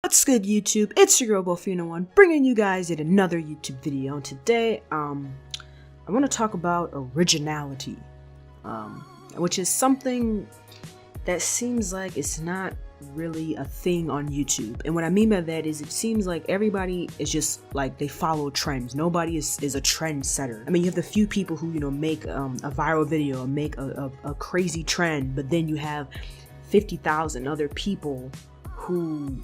What's good, YouTube? It's your girl Bofina1 bringing you guys yet another YouTube video. And today, I want to talk about originality, which is something that seems like it's not really a thing on YouTube. And what I mean by that is it seems like everybody is just like they follow trends. Nobody is a trend setter. I mean, you have the few people who, make a viral video or make a crazy trend, but then you have 50,000 other people who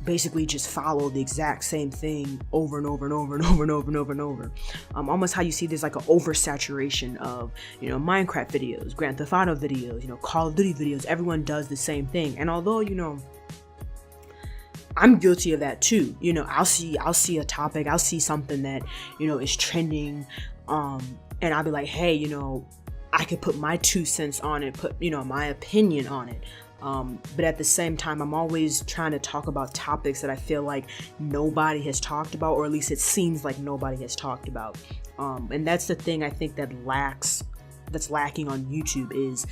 basically just follow the exact same thing over and over and over and over and over and over and over. Almost how you see there's like an oversaturation of, Minecraft videos, Grand Theft Auto videos, Call of Duty videos. Everyone does the same thing. And although, I'm guilty of that too. I'll see a topic, I'll see something that, is trending, and I'll be like, hey, I could put my 2 cents on it, put, my opinion on it. But at the same time, I'm always trying to talk about topics that I feel like nobody has talked about, or at least it seems like nobody has talked about. And that's the thing I think that's lacking on YouTube is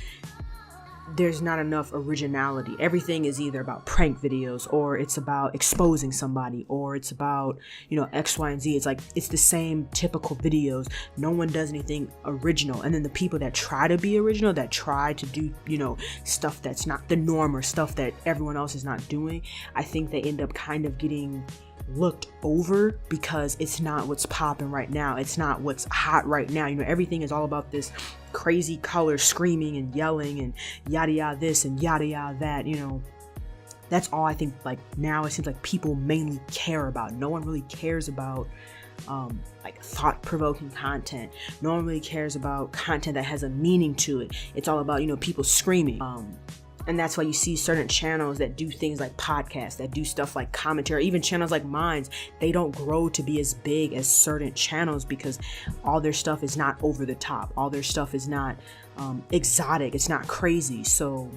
there's not enough originality. Everything is either about prank videos, or it's about exposing somebody, or it's about, X, Y, and Z. It's like, it's the same typical videos. No one does anything original. And then the people that try to be original, that try to do, stuff that's not the norm or stuff that everyone else is not doing, I think they end up kind of getting looked over because it's not what's popping right now. It's not what's hot right now. Everything is all about this crazy color, screaming and yelling and yada yada this and yada yada that. That's all I think. Like now it seems like people mainly care about. No one really cares about like thought-provoking content. No one really cares about content that has a meaning to it. It's all about people screaming. And that's why you see certain channels that do things like podcasts, that do stuff like commentary, even channels like mine, they don't grow to be as big as certain channels because all their stuff is not over the top. All their stuff is not exotic. It's not crazy. So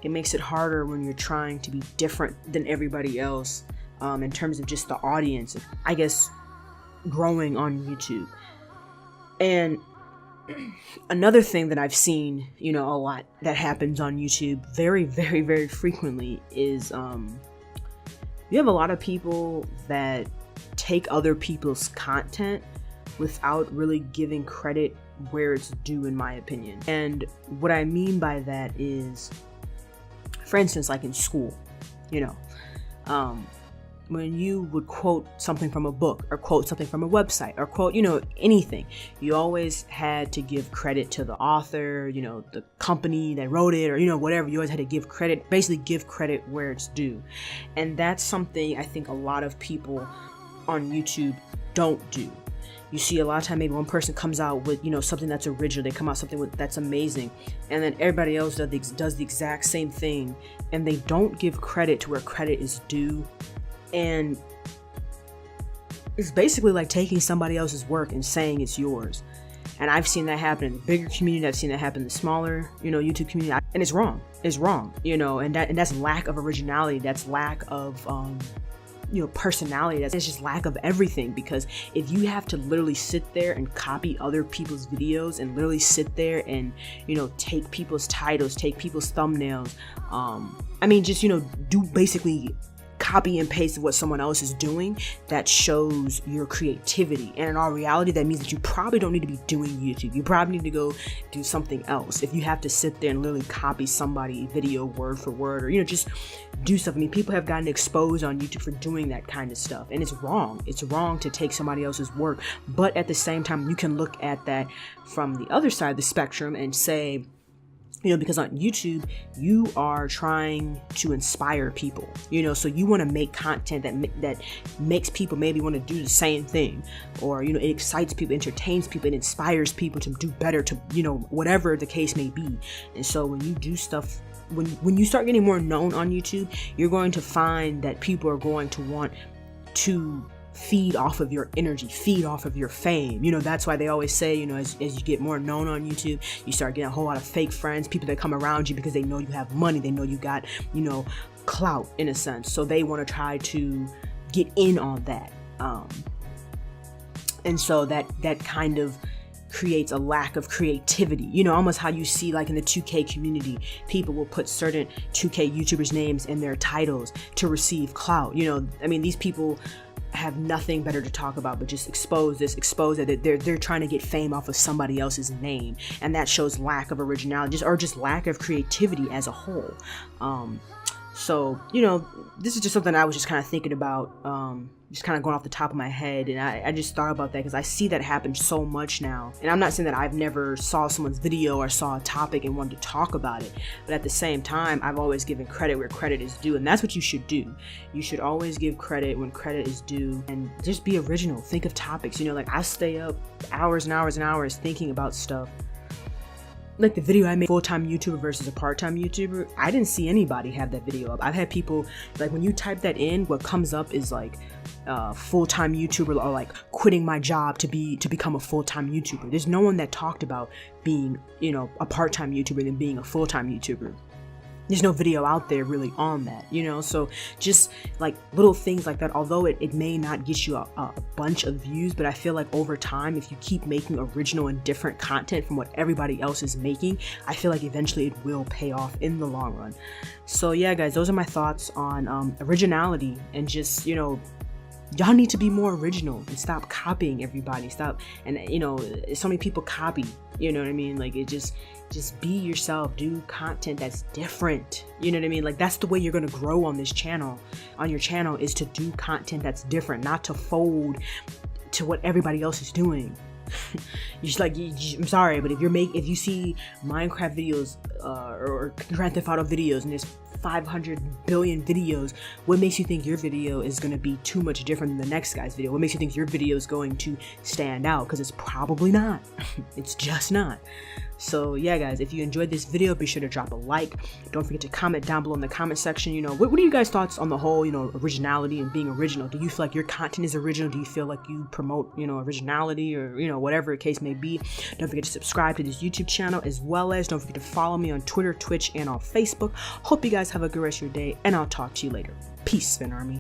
it makes it harder when you're trying to be different than everybody else in terms of just the audience, I guess, growing on YouTube. And another thing that I've seen, a lot that happens on YouTube very, very, very frequently is you have a lot of people that take other people's content without really giving credit where it's due, in my opinion. And what I mean by that is, for instance, like in school, when you would quote something from a book or quote something from a website or quote, anything, you always had to give credit to the author, the company that wrote it, or, whatever. You always had to give credit, basically give credit where it's due. And that's something I think a lot of people on YouTube don't do. You see a lot of time, maybe one person comes out with, something that's original. They come out something that's amazing. And then everybody else does the exact same thing. And they don't give credit to where credit is due. And it's basically like taking somebody else's work and saying it's yours. And I've seen that happen in the bigger community. I've seen that happen in the smaller, YouTube community. And it's wrong. It's wrong, and that's lack of originality. That's lack of, personality. It's just lack of everything. Because if you have to literally sit there and copy other people's videos and literally sit there and, take people's titles, take people's thumbnails, do basically copy and paste what someone else is doing, that shows your creativity. And in all reality, that means that you probably don't need to be doing YouTube. You probably need to go do something else if you have to sit there and literally copy somebody's video word for word, or just do stuff. People have gotten exposed on YouTube for doing that kind of stuff, and it's wrong. It's wrong to take somebody else's work. But at the same time, you can look at that from the other side of the spectrum and say, because on YouTube, you are trying to inspire people, so you want to make content that makes people maybe want to do the same thing, or, it excites people, entertains people, it inspires people to do better, to, whatever the case may be. And so when you do stuff, when you start getting more known on YouTube, you're going to find that people are going to want to feed off of your energy, feed off of your fame. That's why they always say, as you get more known on YouTube, you start getting a whole lot of fake friends, people that come around you because they know you have money, they know you got, clout in a sense. So they want to try to get in on that. And so that kind of creates a lack of creativity. You know, almost how you see like in the 2K community, people will put certain 2K YouTubers names in their titles to receive clout. You know, I mean, these people have nothing better to talk about but just expose that they're trying to get fame off of somebody else's name, and that shows lack of originality or just lack of creativity as a whole. So, you know, this is just something I was just kind of thinking about, just kind of going off the top of my head, and I just thought about that because I see that happen so much now. And I'm not saying that I've never saw someone's video or saw a topic and wanted to talk about it, but at the same time, I've always given credit where credit is due, and that's what you should do. You should always give credit when credit is due, and just be original. Think of topics, you know, like I stay up hours and hours and hours thinking about stuff. Like the video I made, full-time YouTuber versus a part-time YouTuber, I didn't see anybody have that video up. I've had people, like when you type that in, what comes up is like full-time YouTuber or like quitting my job to become a full-time YouTuber. There's no one that talked about being, you know, a part-time YouTuber than being a full-time YouTuber. There's no video out there really on that, you know? So just like little things like that, although it may not get you a bunch of views, but I feel like over time, if you keep making original and different content from what everybody else is making, I feel like eventually it will pay off in the long run. So yeah, guys, those are my thoughts on originality, and just, you know, y'all need to be more original and stop copying everybody. Stop, and you know, so many people copy, you know what I mean? Like it just be yourself, do content that's different. You know what I mean? Like that's the way you're gonna grow on this channel, on your channel, is to do content that's different, not to fold to what everybody else is doing. You just like, I'm sorry, but if you see Minecraft videos or Grand Theft Auto videos and there's 500 billion videos, what makes you think your video is going to be too much different than the next guy's video? What makes you think your video is going to stand out? Because it's probably not. It's just not. So yeah, guys, if you enjoyed this video, be sure to drop a like. Don't forget to comment down below in the comment section. You know, what are you guys' thoughts on the whole, you know, originality and being original? Do you feel like your content is original? Do you feel like you promote, you know, originality, or, you know, whatever the case may be? Don't forget to subscribe to this YouTube channel, as well as don't forget to follow me on Twitter, Twitch, and on Facebook. Hope you guys have a good rest of your day, and I'll talk to you later. Peace, Finn Army.